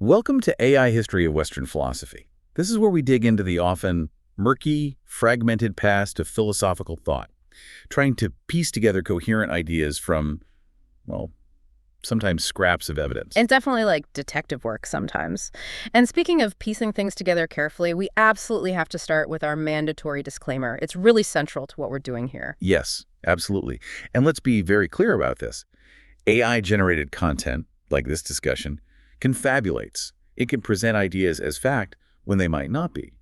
Welcome to AI History of Western Philosophy. This is where we dig into the often murky, fragmented past of philosophical thought, trying to piece together coherent ideas from, well, sometimes scraps of evidence. And definitely like detective work sometimes. And speaking of piecing things together carefully, we absolutely have to start with our mandatory disclaimer. It's really central to what we're doing here. Yes, absolutely. And let's be very clear about this. AI-generated content, like this discussion, confabulates. It can present ideas as fact when they might not be.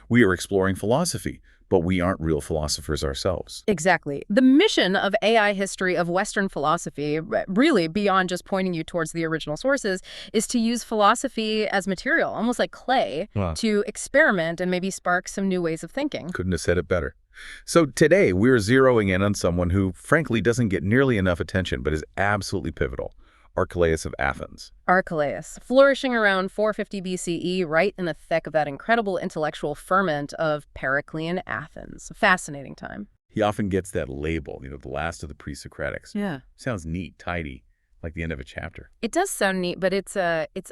We are exploring philosophy, but we aren't real philosophers ourselves. Exactly. The mission of AI History of Western Philosophy, really beyond just pointing you towards the original sources, is to use philosophy as material, almost like clay, to experiment and maybe spark some new ways of thinking. Couldn't have said it better. So today, we're zeroing in on someone who, frankly, doesn't get nearly enough attention, but is absolutely pivotal. Archelaus of Athens. Archelaus, flourishing around 450 BCE, right in the thick of that incredible intellectual ferment of Periclean Athens. A fascinating time. He often gets that label, the last of the Pre-Socratics. Yeah. Sounds neat, tidy, like the end of a chapter. It does sound neat, but it's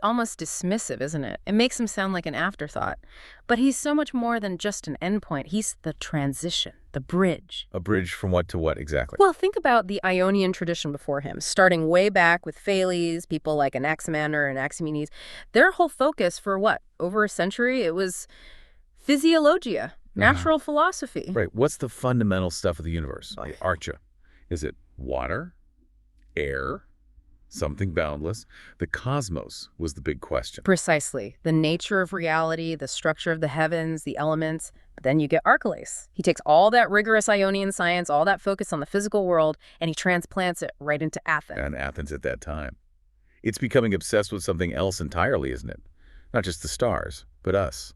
almost dismissive, isn't it? It makes him sound like an afterthought. But he's so much more than just an endpoint. He's the transition, the bridge. A bridge from what to what exactly? Well, think about the Ionian tradition before him, starting way back with Thales, people like Anaximander and Anaximenes. Their whole focus for what? Over a century? It was physiologia, natural philosophy. Right. What's the fundamental stuff of the universe? Like Archa. Is it water? Air? Something boundless? The cosmos was the big question. Precisely. The nature of reality, the structure of the heavens, the elements. But then you get Archelaus. He takes all that rigorous Ionian science, all that focus on the physical world, and he transplants it right into Athens. And Athens at that time. It's becoming obsessed with something else entirely, isn't it? Not just the stars, but us,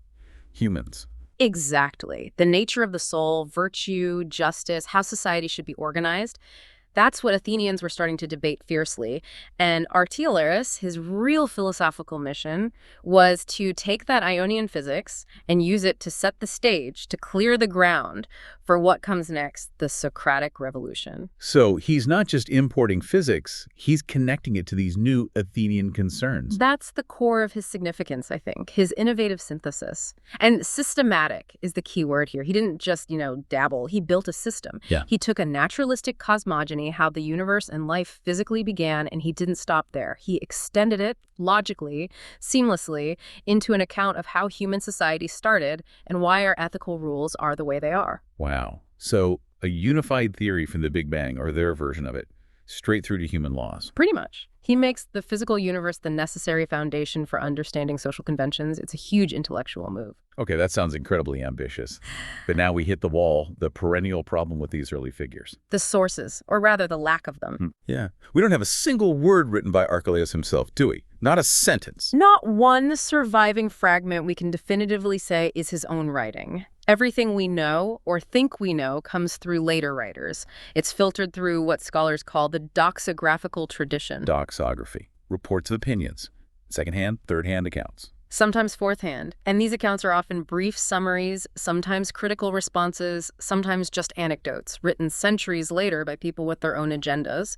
humans. Exactly. The nature of the soul, virtue, justice, how society should be organized. That's what Athenians were starting to debate fiercely. And Archelaus, his real philosophical mission was to take that Ionian physics and use it to set the stage, to clear the ground for what comes next, the Socratic revolution. So he's not just importing physics, he's connecting it to these new Athenian concerns. That's the core of his significance, I think, his innovative synthesis. And systematic is the key word here. He didn't just, dabble. He built a system. Yeah. He took a naturalistic cosmogony, how the universe and life physically began, and he didn't stop there. He extended it logically, seamlessly, into an account of how human society started and why our ethical rules are the way they are. Wow. So a unified theory from the Big Bang, or their version of it, straight through to human laws. Pretty much. He makes the physical universe the necessary foundation for understanding social conventions. It's a huge intellectual move. Okay, that sounds incredibly ambitious. But now we hit the wall, the perennial problem with these early figures. The sources, or rather the lack of them. Yeah. We don't have a single word written by Archelaus himself, do we? Not a sentence. Not one surviving fragment we can definitively say is his own writing. Everything we know or think we know comes through later writers. It's filtered through what scholars call the doxographical tradition. Doxography. Reports of opinions. Second-hand, third-hand accounts. Sometimes fourth-hand. And these accounts are often brief summaries, sometimes critical responses, sometimes just anecdotes, written centuries later by people with their own agendas.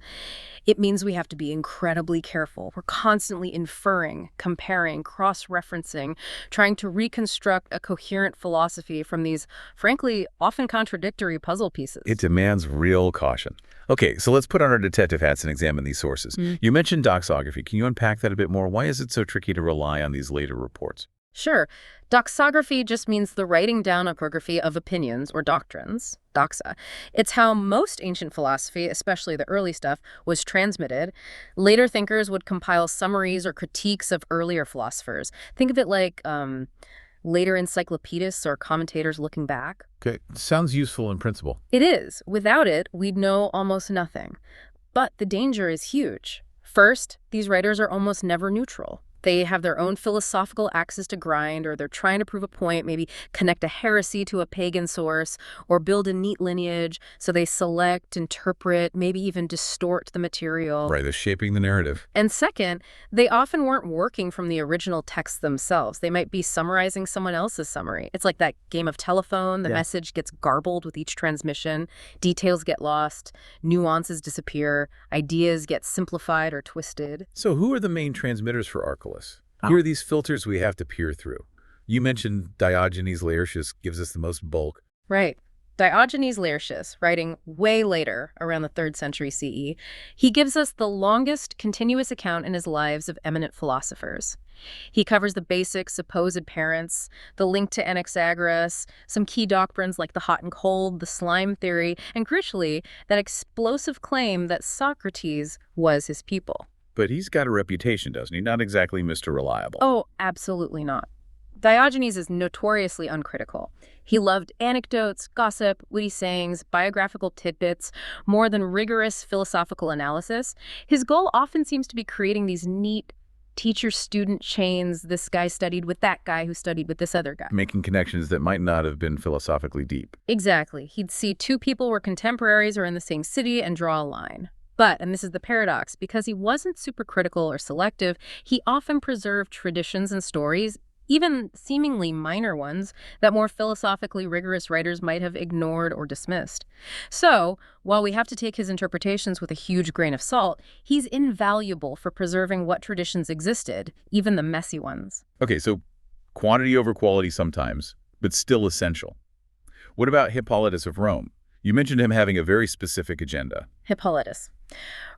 It means we have to be incredibly careful. We're constantly inferring, comparing, cross-referencing, trying to reconstruct a coherent philosophy from these, frankly, often contradictory puzzle pieces. It demands real caution. Okay, so let's put on our detective hats and examine these sources. You mentioned doxography. Can you unpack that a bit more? Why is it so tricky to rely on these later reports? Sure. Doxography just means the writing down orthography of opinions or doctrines, doxa. It's how most ancient philosophy, especially the early stuff, was transmitted. Later thinkers would compile summaries or critiques of earlier philosophers. Think of it like later encyclopedists or commentators looking back. Okay, sounds useful in principle. It is. Without it, we'd know almost nothing. But the danger is huge. First, these writers are almost never neutral. They have their own philosophical axes to grind, or they're trying to prove a point, maybe connect a heresy to a pagan source, or build a neat lineage, so they select, interpret, maybe even distort the material. Right, they're shaping the narrative. And second, they often weren't working from the original text themselves. They might be summarizing someone else's summary. It's like that game of telephone. The message gets garbled with each transmission, details get lost, nuances disappear, ideas get simplified or twisted. So who are the main transmitters for Archelaus? Here are these filters we have to peer through. You mentioned Diogenes Laertius gives us the most bulk. Right. Diogenes Laertius, writing way later, around the 3rd century CE, he gives us the longest continuous account in his lives of eminent philosophers. He covers the basic supposed parents, the link to Anaxagoras, some key doctrines like the hot and cold, the slime theory, and crucially, that explosive claim that Socrates was his pupil. But he's got a reputation, doesn't he? Not exactly Mr. Reliable. Oh, absolutely not. Diogenes is notoriously uncritical. He loved anecdotes, gossip, witty sayings, biographical tidbits, more than rigorous philosophical analysis. His goal often seems to be creating these neat teacher-student chains. This guy studied with that guy who studied with this other guy. Making connections that might not have been philosophically deep. Exactly. He'd see two people were contemporaries or in the same city and draw a line. But, and this is the paradox, because he wasn't super critical or selective, he often preserved traditions and stories, even seemingly minor ones, that more philosophically rigorous writers might have ignored or dismissed. So, while we have to take his interpretations with a huge grain of salt, he's invaluable for preserving what traditions existed, even the messy ones. Okay, so quantity over quality sometimes, but still essential. What about Hippolytus of Rome? You mentioned him having a very specific agenda. Hippolytus.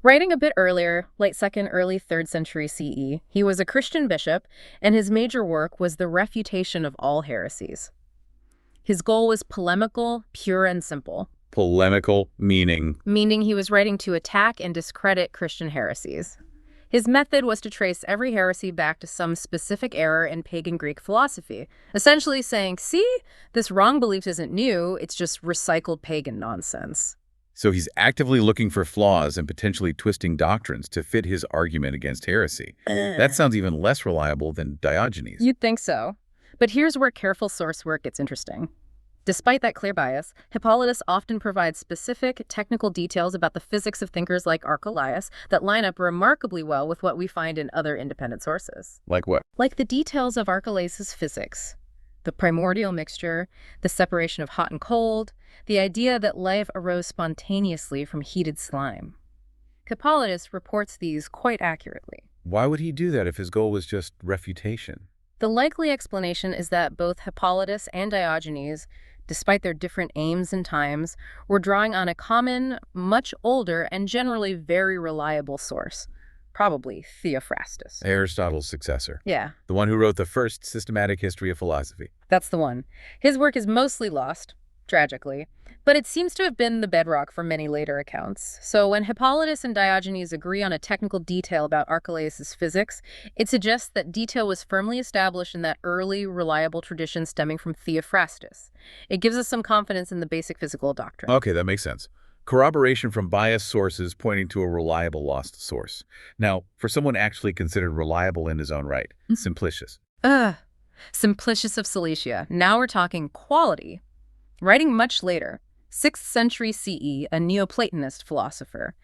Writing a bit earlier, late 2nd, early 3rd century CE, he was a Christian bishop, and his major work was the refutation of all heresies. His goal was polemical, pure and simple. Polemical, meaning? Meaning he was writing to attack and discredit Christian heresies. His method was to trace every heresy back to some specific error in pagan Greek philosophy, essentially saying, see, this wrong belief isn't new, it's just recycled pagan nonsense. So he's actively looking for flaws and potentially twisting doctrines to fit his argument against heresy. That sounds even less reliable than Diogenes. You'd think so. But here's where careful source work gets interesting. Despite that clear bias, Hippolytus often provides specific technical details about the physics of thinkers like Archelaus that line up remarkably well with what we find in other independent sources. Like what? Like the details of Archelaus' physics, the primordial mixture, the separation of hot and cold, the idea that life arose spontaneously from heated slime. Hippolytus reports these quite accurately. Why would he do that if his goal was just refutation? The likely explanation is that both Hippolytus and Diogenes, despite their different aims and times, were drawing on a common, much older, and generally very reliable source. Probably Theophrastus. Aristotle's successor. Yeah. The one who wrote the first systematic history of philosophy. That's the one. His work is mostly lost, tragically, but it seems to have been the bedrock for many later accounts. So when Hippolytus and Diogenes agree on a technical detail about Archelaus' physics, it suggests that detail was firmly established in that early, reliable tradition stemming from Theophrastus. It gives us some confidence in the basic physical doctrine. Okay, that makes sense. Corroboration from biased sources pointing to a reliable lost source. Now, for someone actually considered reliable in his own right, Simplicius. Simplicius of Cilicia. Now we're talking quality. Writing much later, 6th century CE, a Neoplatonist philosopher.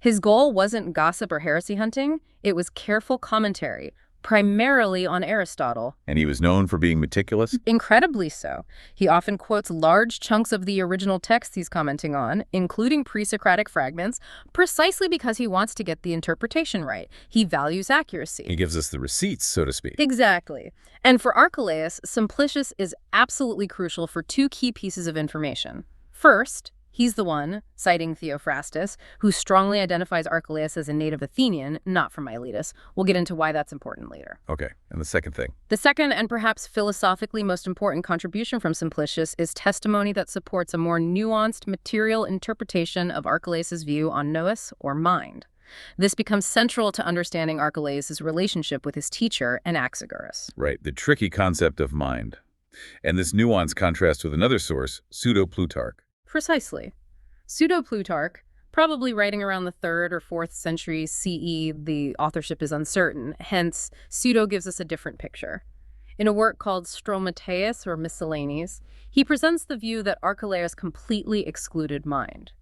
His goal wasn't gossip or heresy hunting, it was careful commentary, primarily on Aristotle. And he was known for being meticulous? Incredibly so. He often quotes large chunks of the original text he's commenting on, including pre-Socratic fragments, precisely because he wants to get the interpretation right. He values accuracy. He gives us the receipts, so to speak. Exactly. And for Archelaus, Simplicius is absolutely crucial for two key pieces of information. First, he's the one, citing Theophrastus, who strongly identifies Archelaus as a native Athenian, not from Miletus. We'll get into why that's important later. Okay, and the second thing? The second, and perhaps philosophically most important contribution from Simplicius, is testimony that supports a more nuanced material interpretation of Archelaus' view on nous, or mind. This becomes central to understanding Archelaus' relationship with his teacher, Anaxagoras. Right, the tricky concept of mind. And this nuance contrasts with another source, Pseudo-Plutarch. Precisely. Pseudo-Plutarch, probably writing around the 3rd or 4th century CE, the authorship is uncertain, hence Pseudo gives us a different picture. In a work called Stromateus or Miscellanies, he presents the view that Archelaus completely excluded mind,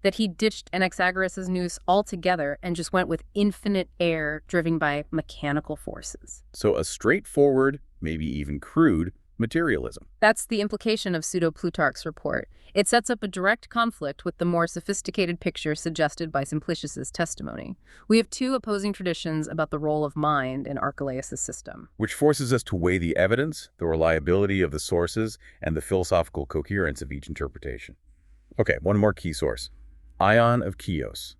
that he ditched Anaxagoras' nous altogether and just went with infinite air driven by mechanical forces. So a straightforward, maybe even crude, Materialism. That's the implication of Pseudo-Plutarch's report. It sets up a direct conflict with the more sophisticated picture suggested by Simplicius's testimony. We have two opposing traditions about the role of mind in Archelaus' system. Which forces us to weigh the evidence, the reliability of the sources, and the philosophical coherence of each interpretation. Okay, one more key source. Ion of Chios,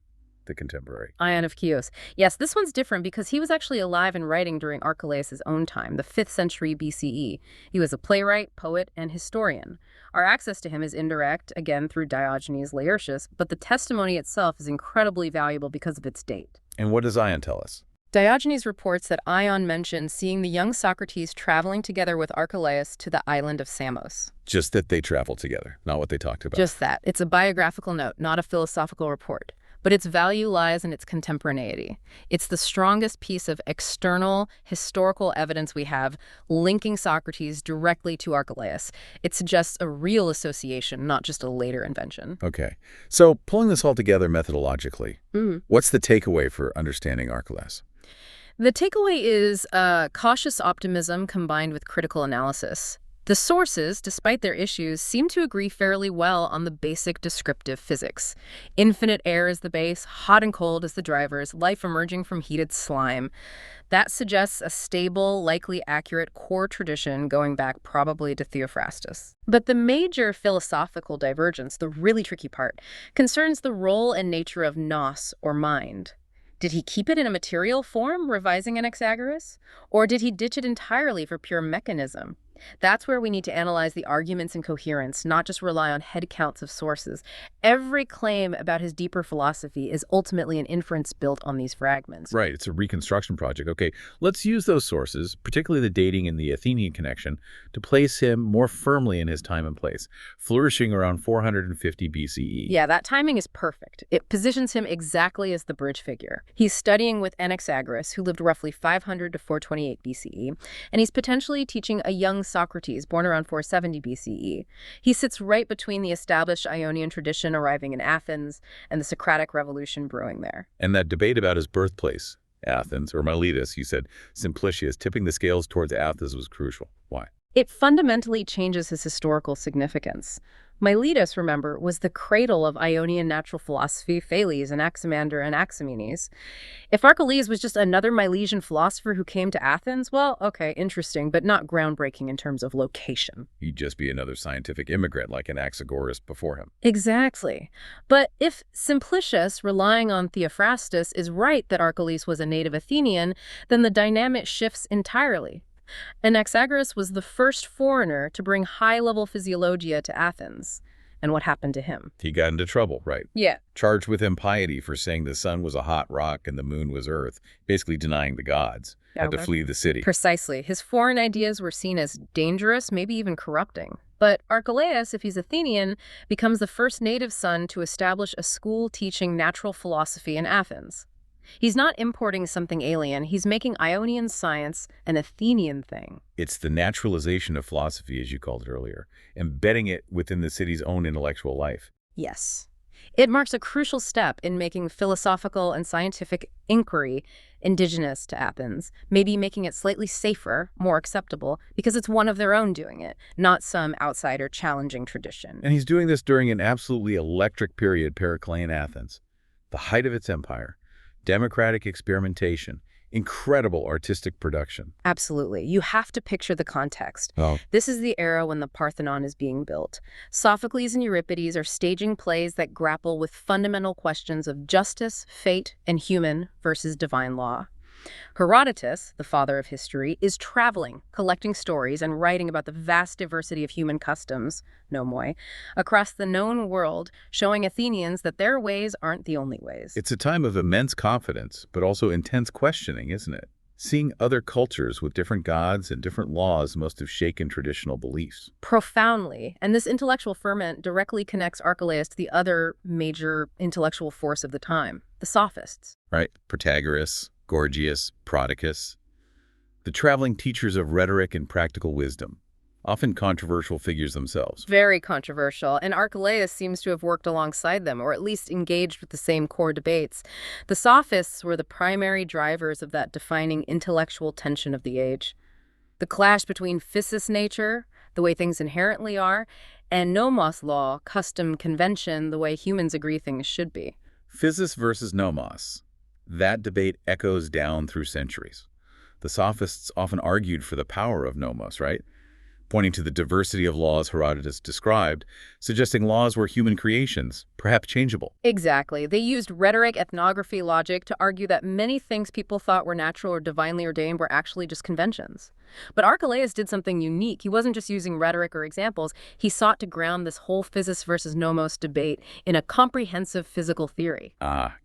the contemporary. Ion of Chios. Yes, this one's different because he was actually alive and writing during Archelaus' own time, the 5th century BCE. He was a playwright, poet, and historian. Our access to him is indirect, again through Diogenes Laertius, but the testimony itself is incredibly valuable because of its date. And what does Ion tell us? Diogenes reports that Ion mentioned seeing the young Socrates traveling together with Archelaus to the island of Samos. Just that they traveled together, not what they talked about. Just that. It's a biographical note, not a philosophical report. But its value lies in its contemporaneity. It's the strongest piece of external historical evidence we have linking Socrates directly to Archelaus. It suggests a real association, not just a later invention. Okay. So pulling this all together methodologically, what's the takeaway for understanding Archelaus? The takeaway is cautious optimism combined with critical analysis. The sources, despite their issues, seem to agree fairly well on the basic descriptive physics. Infinite air is the base, hot and cold as the drivers, life emerging from heated slime. That suggests a stable, likely accurate core tradition going back probably to Theophrastus. But the major philosophical divergence, the really tricky part, concerns the role and nature of nous, or mind. Did he keep it in a material form, revising Anaxagoras? Or did he ditch it entirely for pure mechanism? That's where we need to analyze the arguments in coherence, not just rely on head counts of sources. Every claim about his deeper philosophy is ultimately an inference built on these fragments. Right, it's a reconstruction project. Okay, let's use those sources, particularly the dating and the Athenian connection, to place him more firmly in his time and place, flourishing around 450 BCE. Yeah, that timing is perfect. It positions him exactly as the bridge figure. He's studying with Anaxagoras, who lived roughly 500 to 428 BCE, and he's potentially teaching a young Socrates, born around 470 BCE. He sits right between the established Ionian tradition arriving in Athens and the Socratic revolution brewing there. And that debate about his birthplace, Athens, or Miletus, you said Simplicius, tipping the scales towards Athens was crucial. Why? It fundamentally changes his historical significance. Miletus, remember, was the cradle of Ionian natural philosophy, Thales, Anaximander, and Anaximenes. If Archelaus was just another Milesian philosopher who came to Athens, well, okay, interesting, but not groundbreaking in terms of location. He'd just be another scientific immigrant like Anaxagoras before him. Exactly. But if Simplicius, relying on Theophrastus, is right that Archelaus was a native Athenian, then the dynamic shifts entirely. Anaxagoras was the first foreigner to bring high-level physiologia to Athens. And what happened to him? He got into trouble, right? Yeah. Charged with impiety for saying the sun was a hot rock and the moon was earth, basically denying the gods. Had to flee the city. Precisely. His foreign ideas were seen as dangerous, maybe even corrupting. But Archelaus, if he's Athenian, becomes the first native son to establish a school teaching natural philosophy in Athens. He's not importing something alien. He's making Ionian science an Athenian thing. It's the naturalization of philosophy, as you called it earlier, embedding it within the city's own intellectual life. Yes. It marks a crucial step in making philosophical and scientific inquiry indigenous to Athens, maybe making it slightly safer, more acceptable, because it's one of their own doing it, not some outsider challenging tradition. And he's doing this during an absolutely electric period, Periclean Athens, the height of its empire. Democratic experimentation, incredible artistic production. Absolutely. You have to picture the context. Oh. This is the era when the Parthenon is being built. Sophocles and Euripides are staging plays that grapple with fundamental questions of justice, fate, and human versus divine law. Herodotus, the father of history, is traveling, collecting stories, and writing about the vast diversity of human customs, nomoi, across the known world, showing Athenians that their ways aren't the only ways. It's a time of immense confidence, but also intense questioning, isn't it? Seeing other cultures with different gods and different laws must have shaken traditional beliefs. Profoundly. And this intellectual ferment directly connects Archelaus to the other major intellectual force of the time, the sophists. Right? Protagoras, Gorgias, Prodicus, the traveling teachers of rhetoric and practical wisdom, often controversial figures themselves. Very controversial, and Archelaus seems to have worked alongside them, or at least engaged with the same core debates. The sophists were the primary drivers of that defining intellectual tension of the age. The clash between physis nature, the way things inherently are, and nomos law, custom, convention, the way humans agree things should be. Physis versus nomos. That debate echoes down through centuries. The sophists often argued for the power of nomos, right? Pointing to the diversity of laws Herodotus described, suggesting laws were human creations, perhaps changeable. Exactly. They used rhetoric, ethnography, logic to argue that many things people thought were natural or divinely ordained were actually just conventions. But Archelaus did something unique. He wasn't just using rhetoric or examples. He sought to ground this whole physis versus nomos debate in a comprehensive physical theory.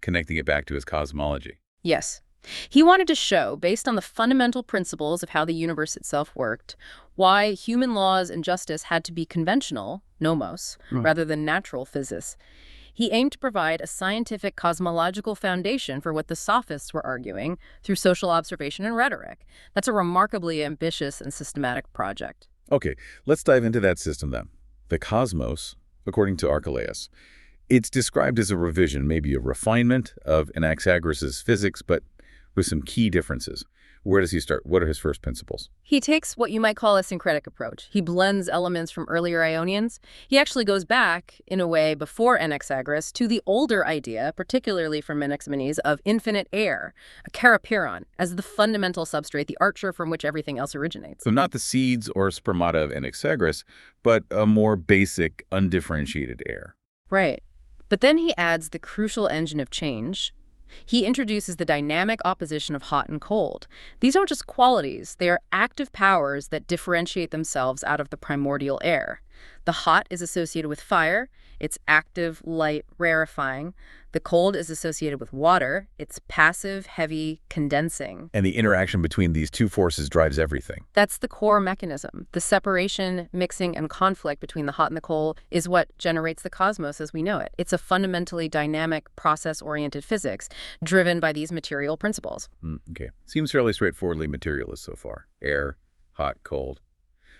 Connecting it back to his cosmology. Yes. He wanted to show, based on the fundamental principles of how the universe itself worked, why human laws and justice had to be conventional, nomos, rather than natural, physis. He aimed to provide a scientific cosmological foundation for what the sophists were arguing through social observation and rhetoric. That's a remarkably ambitious and systematic project. Okay, let's dive into that system then. The cosmos, according to Archelaus, it's described as a revision, maybe a refinement of Anaxagoras' physics, but with some key differences. Where does he start? What are his first principles? He takes what you might call a syncretic approach. He blends elements from earlier Ionians. He actually goes back, in a way, before Anaxagoras, to the older idea, particularly from Anaximenes, of infinite air, a karapiron, as the fundamental substrate, the archer from which everything else originates. So not the seeds or spermata of Anaxagoras, but a more basic, undifferentiated air. Right. But then he adds the crucial engine of change. He introduces the dynamic opposition of hot and cold. These aren't just qualities, they are active powers that differentiate themselves out of the primordial air. The hot is associated with fire, it's active, light, rarefying. The cold is associated with water, it's passive, heavy, condensing. And the interaction between these two forces drives everything. That's the core mechanism. The separation, mixing, and conflict between the hot and the cold is what generates the cosmos as we know it. It's a fundamentally dynamic, process-oriented physics driven by these material principles. Okay. Seems fairly straightforwardly materialist so far. Air, hot, cold.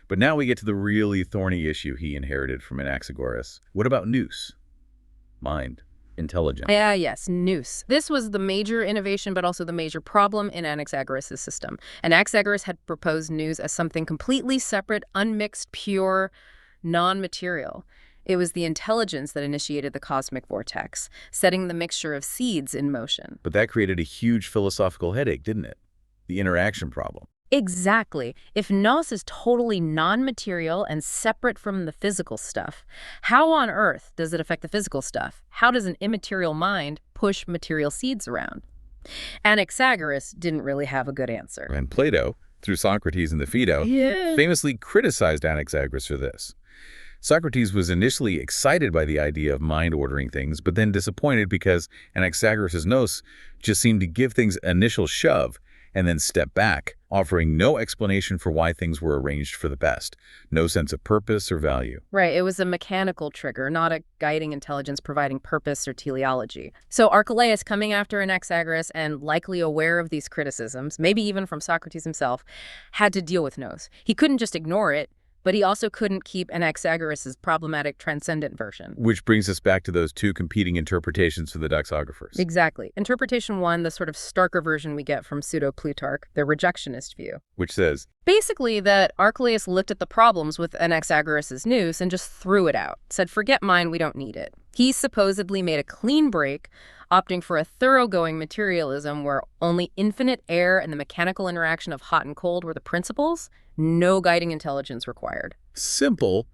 But now we get to the really thorny issue he inherited from Anaxagoras. What about nous? Mind. Intelligence. Yes, nous. This was the major innovation, but also the major problem in Anaxagoras' system. Anaxagoras had proposed nous as something completely separate, unmixed, pure, non-material. It was the intelligence that initiated the cosmic vortex, setting the mixture of seeds in motion. But that created a huge philosophical headache, didn't it? The interaction problem. Exactly. If nous is totally non-material and separate from the physical stuff, how on earth does it affect the physical stuff? How does an immaterial mind push material seeds around? Anaxagoras didn't really have a good answer. And Plato, through Socrates and the Phaedo, famously criticized Anaxagoras for this. Socrates was initially excited by the idea of mind ordering things, but then disappointed because Anaxagoras' nous just seemed to give things an initial shove and then step back, offering no explanation for why things were arranged for the best, no sense of purpose or value. Right, it was a mechanical trigger, not a guiding intelligence providing purpose or teleology. So Archelaus, coming after Anaxagoras and likely aware of these criticisms, maybe even from Socrates himself, had to deal with nous. He couldn't just ignore it, but he also couldn't keep Anaxagoras' problematic transcendent version. Which brings us back to those two competing interpretations for the doxographers. Exactly. Interpretation one, the sort of starker version we get from pseudo-Plutarch, the rejectionist view. Which says, basically that Archelaus looked at the problems with Anaxagoras' nous and just threw it out, said, forget mine, we don't need it. He supposedly made a clean break, opting for a thoroughgoing materialism where only infinite air and the mechanical interaction of hot and cold were the principles, no guiding intelligence required. Simple,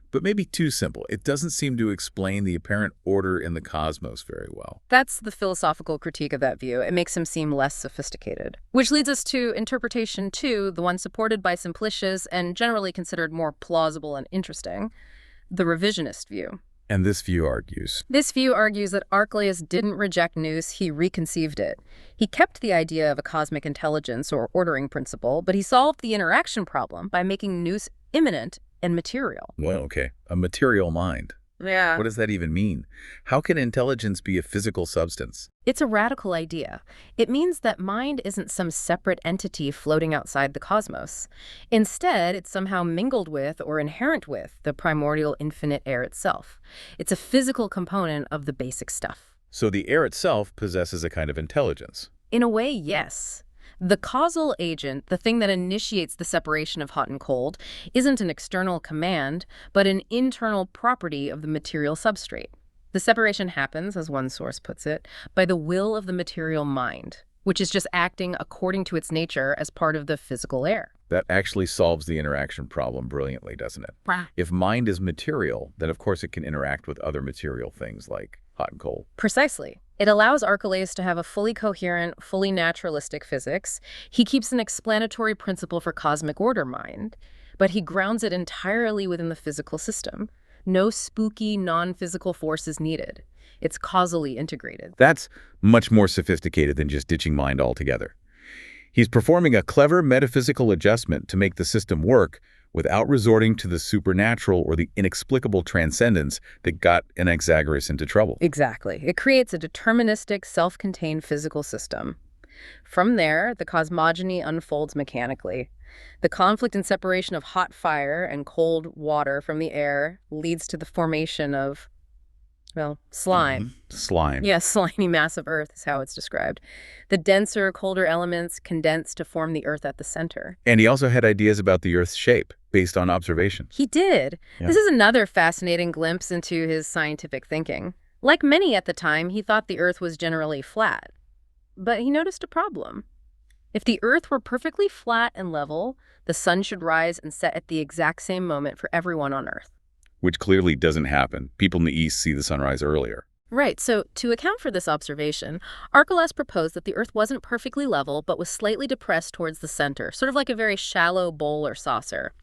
but maybe too simple. It doesn't seem to explain the apparent order in the cosmos very well. That's the philosophical critique of that view. It makes him seem less sophisticated. Which leads us to interpretation two, the one supported by Simplicius and generally considered more plausible and interesting, the revisionist view. And this view argues? This view argues that Archelaus didn't reject nous, he reconceived it. He kept the idea of a cosmic intelligence or ordering principle, but he solved the interaction problem by making nous immanent and material. Well, okay. A material mind. Yeah. What does that even mean? How can intelligence be a physical substance? It's a radical idea. It means that mind isn't some separate entity floating outside the cosmos. Instead, it's somehow mingled with or inherent with the primordial infinite air itself. It's a physical component of the basic stuff. So the air itself possesses a kind of intelligence. In a way, yes. The causal agent, the thing that initiates the separation of hot and cold, isn't an external command, but an internal property of the material substrate. The separation happens, as one source puts it, by the will of the material mind, which is just acting according to its nature as part of the physical air. That actually solves the interaction problem brilliantly, doesn't it? Wow. If mind is material, then of course it can interact with other material things like hot and cold. Precisely. It allows Archelaus to have a fully coherent, fully naturalistic physics. He keeps an explanatory principle for cosmic order mind, but he grounds it entirely within the physical system. No spooky, non-physical force is needed. It's causally integrated. That's much more sophisticated than just ditching mind altogether. He's performing a clever metaphysical adjustment to make the system work without resorting to the supernatural or the inexplicable transcendence that got Anaxagoras into trouble. Exactly. It creates a deterministic, self-contained physical system. From there, the cosmogony unfolds mechanically. The conflict and separation of hot fire and cold water from the air leads to the formation of, well, slime. Slime. Yes, slimy mass of Earth is how it's described. The denser, colder elements condense to form the Earth at the center. And he also had ideas about the Earth's shape based on observation. He did. Yeah. This is another fascinating glimpse into his scientific thinking. Like many at the time, he thought the Earth was generally flat. But he noticed a problem. If the Earth were perfectly flat and level, the sun should rise and set at the exact same moment for everyone on Earth. Which clearly doesn't happen. People in the East see the sunrise earlier. Right, so to account for this observation, Archelaus proposed that the Earth wasn't perfectly level, but was slightly depressed towards the center, sort of like a very shallow bowl or saucer.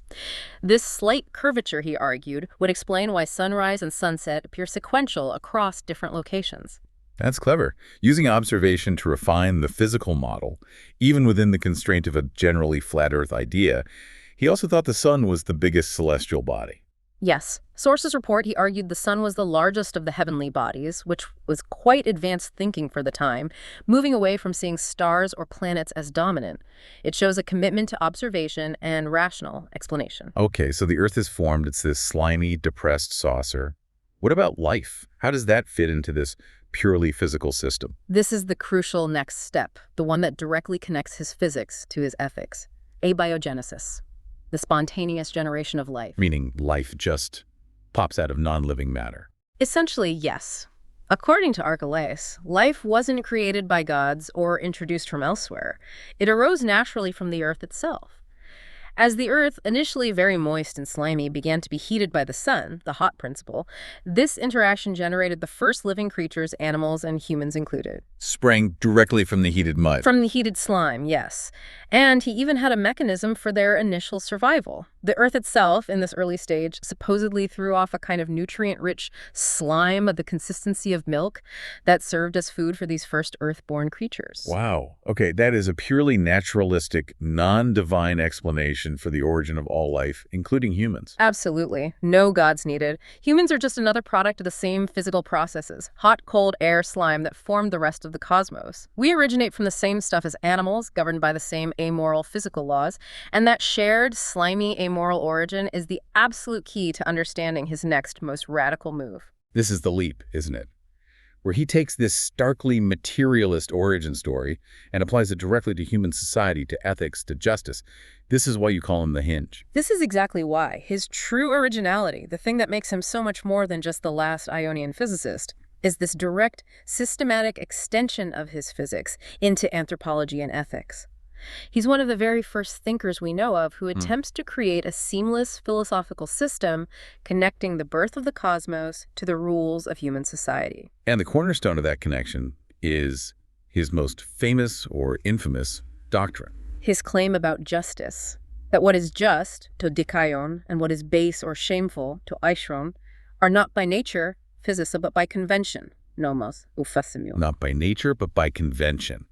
This slight curvature, he argued, would explain why sunrise and sunset appear sequential across different locations. That's clever. Using observation to refine the physical model, even within the constraint of a generally flat Earth idea, he also thought the sun was the biggest celestial body. Yes. Sources report he argued the sun was the largest of the heavenly bodies, which was quite advanced thinking for the time, moving away from seeing stars or planets as dominant. It shows a commitment to observation and rational explanation. Okay, so the Earth is formed. It's this slimy, depressed saucer. What about life? How does that fit into this purely physical system? This is the crucial next step, the one that directly connects his physics to his ethics. Abiogenesis. The spontaneous generation of life. Meaning life just pops out of non-living matter. Essentially, yes. According to Archelaus, life wasn't created by gods or introduced from elsewhere. It arose naturally from the Earth itself. As the Earth, initially very moist and slimy, began to be heated by the sun, the hot principle, this interaction generated the first living creatures, animals, and humans included. Sprang directly from the heated mud. From the heated slime, yes. And he even had a mechanism for their initial survival. The Earth itself, in this early stage, supposedly threw off a kind of nutrient-rich slime of the consistency of milk that served as food for these first Earth-born creatures. Wow. Okay, that is a purely naturalistic, non-divine explanation for the origin of all life, including humans. Absolutely. No gods needed. Humans are just another product of the same physical processes, hot, cold, air, slime, that formed the rest of the cosmos. We originate from the same stuff as animals, governed by the same amoral physical laws, and that shared, slimy, amoral origin is the absolute key to understanding his next most radical move. This is the leap, isn't it? Where he takes this starkly materialist origin story and applies it directly to human society, to ethics, to justice. This is why you call him the hinge. This is exactly why. His true originality, the thing that makes him so much more than just the last Ionian physicist, is this direct, systematic extension of his physics into anthropology and ethics. He's one of the very first thinkers we know of who attempts to create a seamless philosophical system connecting the birth of the cosmos to the rules of human society. And the cornerstone of that connection is his most famous or infamous doctrine. His claim about justice, that what is just, to dikaion, and what is base or shameful, to aishron, are not by nature, physis, but by convention, nomos, uphasimio. Not by nature, but by convention.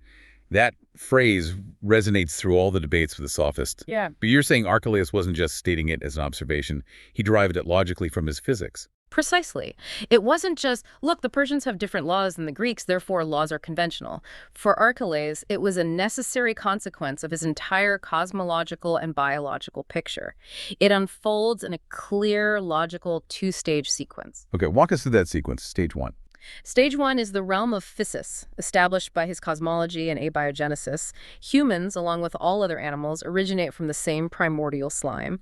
That phrase resonates through all the debates with the sophists. Yeah. But you're saying Archelaus wasn't just stating it as an observation. He derived it logically from his physics. Precisely. It wasn't just, look, the Persians have different laws than the Greeks, therefore laws are conventional. For Archelaus, it was a necessary consequence of his entire cosmological and biological picture. It unfolds in a clear, logical, two-stage sequence. Okay, walk us through that sequence. Stage one. Stage 1 is the realm of physis, established by his cosmology and abiogenesis. Humans, along with all other animals, originate from the same primordial slime.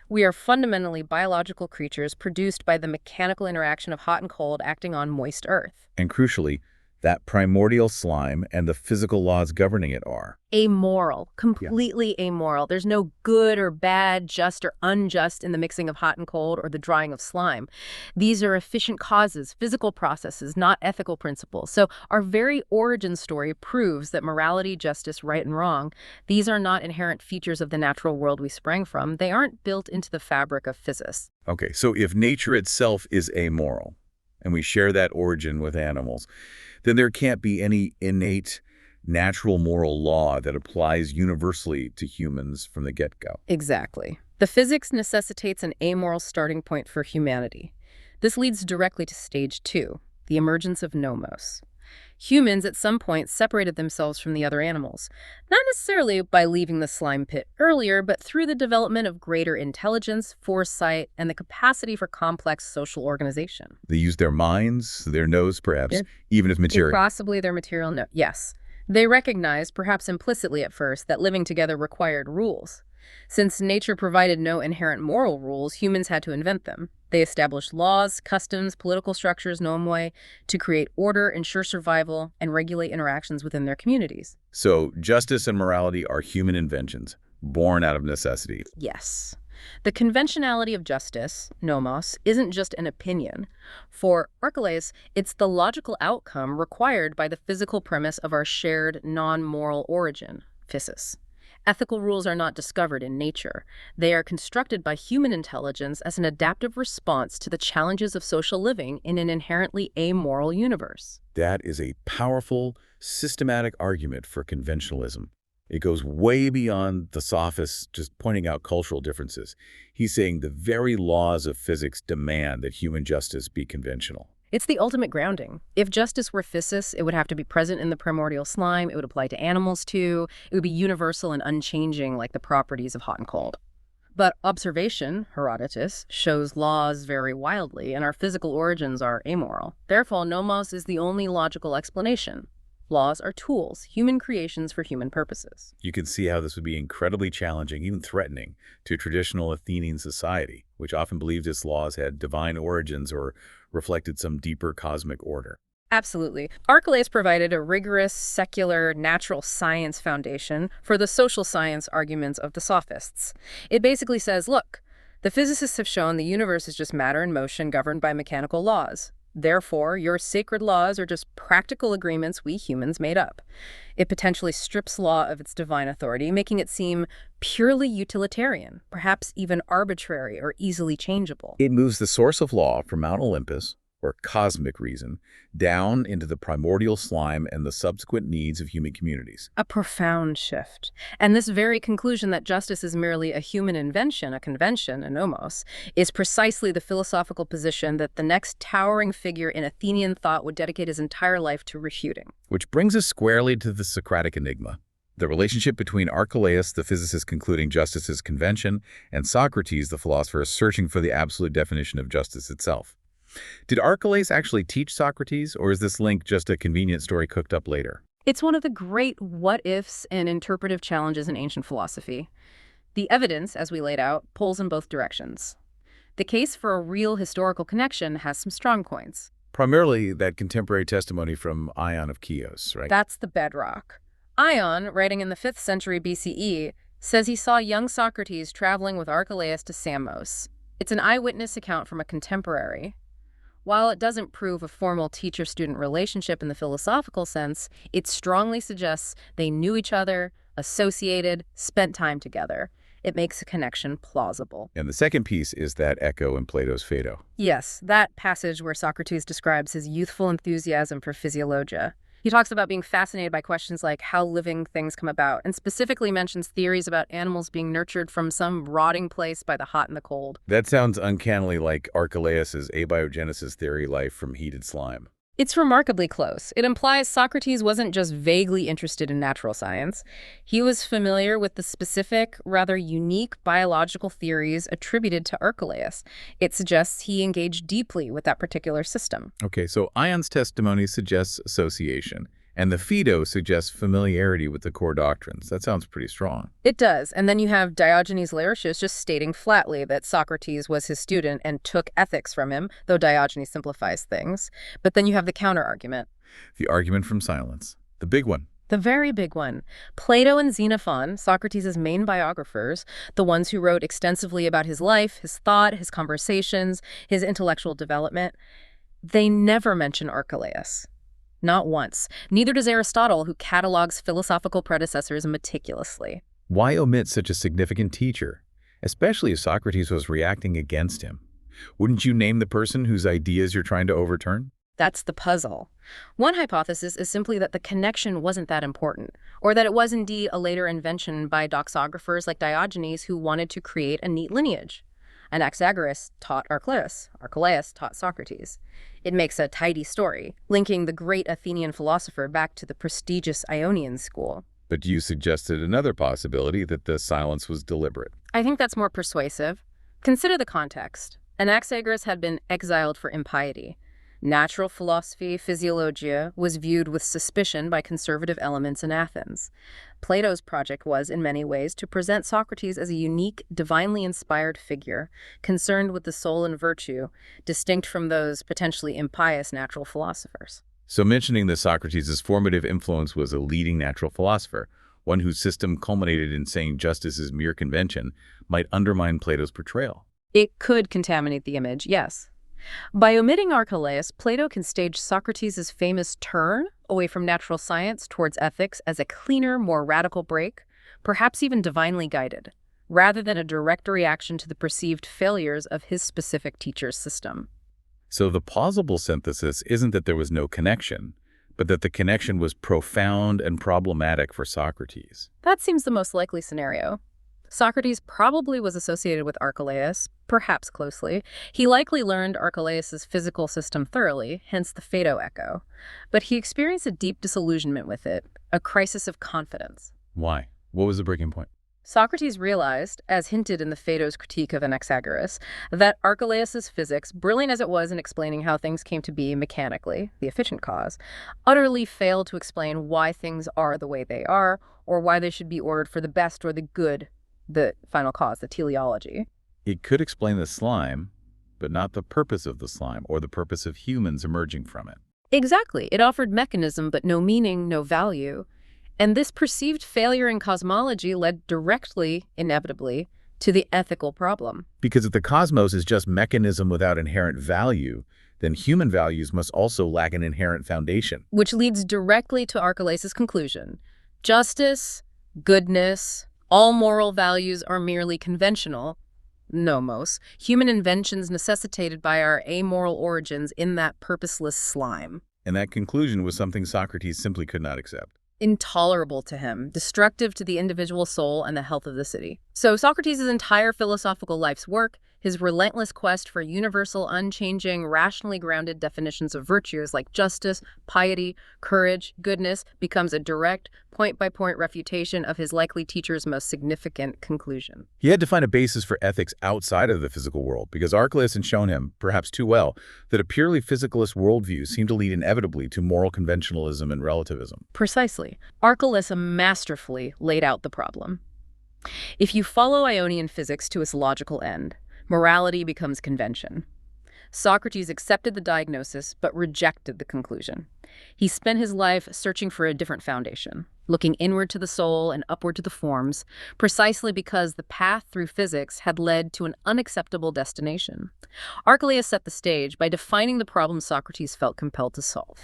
We are fundamentally biological creatures produced by the mechanical interaction of hot and cold acting on moist earth. And crucially, that primordial slime and the physical laws governing it are Amoral, completely amoral. There's no good or bad, just or unjust in the mixing of hot and cold or the drying of slime. These are efficient causes, physical processes, not ethical principles. So our very origin story proves that morality, justice, right and wrong, these are not inherent features of the natural world we sprang from. They aren't built into the fabric of physis. Okay, so if nature itself is amoral, and we share that origin with animals, then there can't be any innate natural moral law that applies universally to humans from the get-go. Exactly. The physics necessitates an amoral starting point for humanity. This leads directly to stage 2, the emergence of nomos. Humans at some point separated themselves from the other animals, not necessarily by leaving the slime pit earlier, but through the development of greater intelligence, foresight, and the capacity for complex social organization. They use their minds, their nose perhaps, even as material. Possibly their material note, yes. They recognized, perhaps implicitly at first, that living together required rules. Since nature provided no inherent moral rules, humans had to invent them. They established laws, customs, political structures, nomoi, to create order, ensure survival, and regulate interactions within their communities. So justice and morality are human inventions, born out of necessity. Yes. The conventionality of justice, nomos, isn't just an opinion. For Archelaus, it's the logical outcome required by the physical premise of our shared non-moral origin, physis. Ethical rules are not discovered in nature. They are constructed by human intelligence as an adaptive response to the challenges of social living in an inherently amoral universe. That is a powerful, systematic argument for conventionalism. It goes way beyond the sophists just pointing out cultural differences. He's saying the very laws of physics demand that human justice be conventional. It's the ultimate grounding. If justice were physis, it would have to be present in the primordial slime. It would apply to animals too. It would be universal and unchanging like the properties of hot and cold. But observation, Herodotus, shows laws vary wildly, and our physical origins are amoral. Therefore, nomos is the only logical explanation. Laws are tools, human creations for human purposes. You can see how this would be incredibly challenging, even threatening, to traditional Athenian society, which often believed its laws had divine origins or reflected some deeper cosmic order. Absolutely. Archelaus provided a rigorous, secular, natural science foundation for the social science arguments of the sophists. It basically says, look, the physicists have shown the universe is just matter in motion governed by mechanical laws. Therefore, your sacred laws are just practical agreements we humans made up. It potentially strips law of its divine authority, making it seem purely utilitarian, perhaps even arbitrary or easily changeable. It moves the source of law from Mount Olympus, or cosmic reason, down into the primordial slime and the subsequent needs of human communities. A profound shift. And this very conclusion that justice is merely a human invention, a convention, a nomos, is precisely the philosophical position that the next towering figure in Athenian thought would dedicate his entire life to refuting. Which brings us squarely to the Socratic enigma. The relationship between Archelaus, the physicist concluding justice is convention, and Socrates, the philosopher, searching for the absolute definition of justice itself. Did Archelaus actually teach Socrates, or is this link just a convenient story cooked up later? It's one of the great what-ifs and interpretive challenges in ancient philosophy. The evidence, as we laid out, pulls in both directions. The case for a real historical connection has some strong points. Primarily that contemporary testimony from Ion of Chios, right? That's the bedrock. Ion, writing in the 5th century BCE, says he saw young Socrates traveling with Archelaus to Samos. It's an eyewitness account from a contemporary. While it doesn't prove a formal teacher-student relationship in the philosophical sense, it strongly suggests they knew each other, associated, spent time together. It makes a connection plausible. And the second piece is that echo in Plato's Phaedo. Yes, that passage where Socrates describes his youthful enthusiasm for physiologia. He talks about being fascinated by questions like how living things come about, and specifically mentions theories about animals being nurtured from some rotting place by the hot and the cold. That sounds uncannily like Archelaus's abiogenesis theory, life from heated slime. It's remarkably close. It implies Socrates wasn't just vaguely interested in natural science. He was familiar with the specific, rather unique biological theories attributed to Archelaus. It suggests he engaged deeply with that particular system. Okay, so Ion's testimony suggests association, and the Phaedo suggests familiarity with the core doctrines. That sounds pretty strong. It does. And then you have Diogenes Laertius just stating flatly that Socrates was his student and took ethics from him, though Diogenes simplifies things. But then you have the counter-argument. The argument from silence. The big one. The very big one. Plato and Xenophon, Socrates' main biographers, the ones who wrote extensively about his life, his thought, his conversations, his intellectual development, they never mention Archelaus. Not once. Neither does Aristotle, who catalogs philosophical predecessors meticulously. Why omit such a significant teacher, especially if Socrates was reacting against him? Wouldn't you name the person whose ideas you're trying to overturn? That's the puzzle. One hypothesis is simply that the connection wasn't that important, or that it was indeed a later invention by doxographers like Diogenes who wanted to create a neat lineage. Anaxagoras taught Archelaus. Archelaus taught Socrates. It makes a tidy story, linking the great Athenian philosopher back to the prestigious Ionian school. But you suggested another possibility, that the silence was deliberate. I think that's more persuasive. Consider the context. Anaxagoras had been exiled for impiety. Natural philosophy, physiologia, was viewed with suspicion by conservative elements in Athens. Plato's project was, in many ways, to present Socrates as a unique, divinely inspired figure, concerned with the soul and virtue, distinct from those potentially impious natural philosophers. So mentioning that Socrates' formative influence was a leading natural philosopher, one whose system culminated in saying justice is mere convention, might undermine Plato's portrayal. It could contaminate the image, yes. By omitting Archelaus, Plato can stage Socrates' famous turn away from natural science towards ethics as a cleaner, more radical break, perhaps even divinely guided, rather than a direct reaction to the perceived failures of his specific teacher's system. So the plausible synthesis isn't that there was no connection, but that the connection was profound and problematic for Socrates. That seems the most likely scenario. Socrates probably was associated with Archelaus, perhaps closely. He likely learned Archelaus' physical system thoroughly, hence the Phaedo echo. But he experienced a deep disillusionment with it, a crisis of confidence. Why? What was the breaking point? Socrates realized, as hinted in the Phaedo's critique of Anaxagoras, that Archelaus' physics, brilliant as it was in explaining how things came to be mechanically, the efficient cause, utterly failed to explain why things are the way they are, or why they should be ordered for the best or the good, the final cause, the teleology. It could explain the slime, but not the purpose of the slime or the purpose of humans emerging from it. Exactly. It offered mechanism, but no meaning, no value. And this perceived failure in cosmology led directly, inevitably, to the ethical problem. Because if the cosmos is just mechanism without inherent value, then human values must also lack an inherent foundation. Which leads directly to Archelaus' conclusion. Justice, goodness, all moral values are merely conventional, nomos, human inventions necessitated by our amoral origins in that purposeless slime. And that conclusion was something Socrates simply could not accept. Intolerable to him, destructive to the individual soul and the health of the city. So Socrates' entire philosophical life's work, his relentless quest for universal, unchanging, rationally grounded definitions of virtues like justice, piety, courage, goodness, becomes a direct, point-by-point refutation of his likely teacher's most significant conclusion. He had to find a basis for ethics outside of the physical world, because Archelaus had shown him, perhaps too well, that a purely physicalist worldview seemed to lead inevitably to moral conventionalism and relativism. Precisely. Archelaus masterfully laid out the problem. If you follow Ionian physics to its logical end, morality becomes convention. Socrates accepted the diagnosis, but rejected the conclusion. He spent his life searching for a different foundation, looking inward to the soul and upward to the forms, precisely because the path through physics had led to an unacceptable destination. Archelaus set the stage by defining the problem Socrates felt compelled to solve.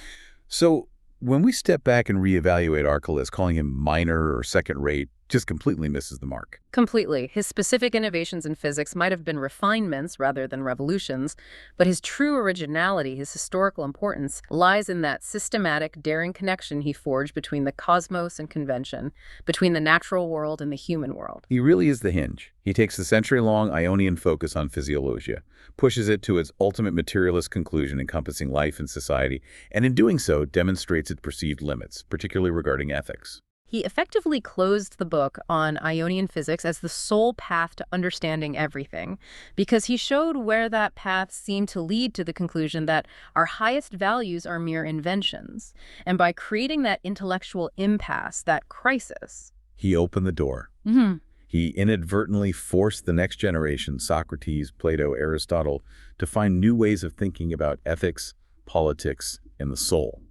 So, when we step back and reevaluate Archelaus, calling him minor or second-rate, just completely misses the mark. Completely. His specific innovations in physics might have been refinements rather than revolutions, but his true originality, his historical importance, lies in that systematic, daring connection he forged between the cosmos and convention, between the natural world and the human world. He really is the hinge. He takes the century-long Ionian focus on physiologia, pushes it to its ultimate materialist conclusion encompassing life and society, and in doing so demonstrates its perceived limits, particularly regarding ethics. He effectively closed the book on Ionian physics as the sole path to understanding everything, because he showed where that path seemed to lead to the conclusion that our highest values are mere inventions. And by creating that intellectual impasse, that crisis, He opened the door. He inadvertently forced the next generation, Socrates, Plato, Aristotle, to find new ways of thinking about ethics, politics, and the soul.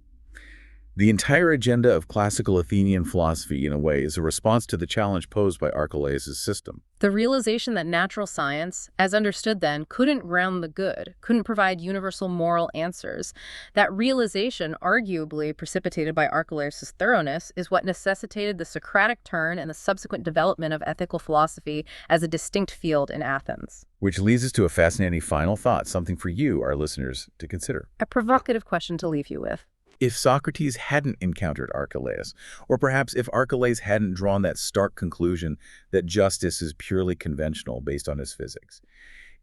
The entire agenda of classical Athenian philosophy, in a way, is a response to the challenge posed by Archelaus' system. the realization that natural science, as understood then, couldn't ground the good, couldn't provide universal moral answers. That realization, arguably precipitated by Archelaus' thoroughness, is what necessitated the Socratic turn and the subsequent development of ethical philosophy as a distinct field in Athens. Which leads us to a fascinating final thought, something for you, our listeners, to consider. A provocative question to leave you with. If Socrates hadn't encountered Archelaus, or perhaps if Archelaus hadn't drawn that stark conclusion that justice is purely conventional based on his physics,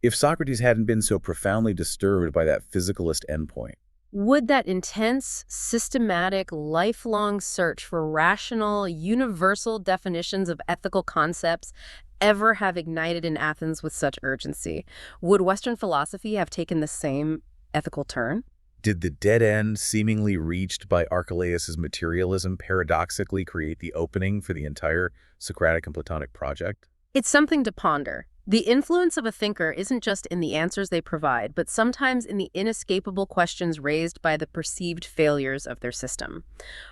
if Socrates hadn't been so profoundly disturbed by that physicalist endpoint, Would that intense, systematic, lifelong search for rational, universal definitions of ethical concepts ever have ignited in Athens with such urgency? Would Western philosophy have taken the same ethical turn? did the dead end seemingly reached by Archelaus' materialism paradoxically create the opening for the entire Socratic and Platonic project? It's something to ponder. The influence of a thinker isn't just in the answers they provide, but sometimes in the inescapable questions raised by the perceived failures of their system.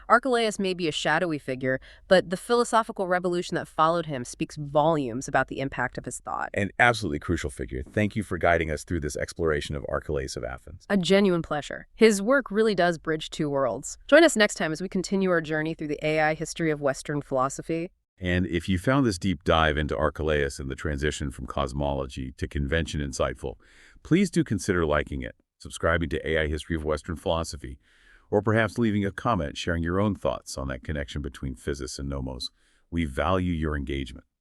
Archelaus may be a shadowy figure, but the philosophical revolution that followed him speaks volumes about the impact of his thought. An absolutely crucial figure. Thank you for guiding us through this exploration of Archelaus of Athens. A genuine pleasure. His work really does bridge two worlds. Join us next time as we continue our journey through the AI history of Western philosophy. And if you found this deep dive into Archelaus and the transition from cosmology to convention insightful, please do consider liking it, subscribing to AI History of Western Philosophy, or perhaps leaving a comment sharing your own thoughts on that connection between physis and nomos. We value your engagement.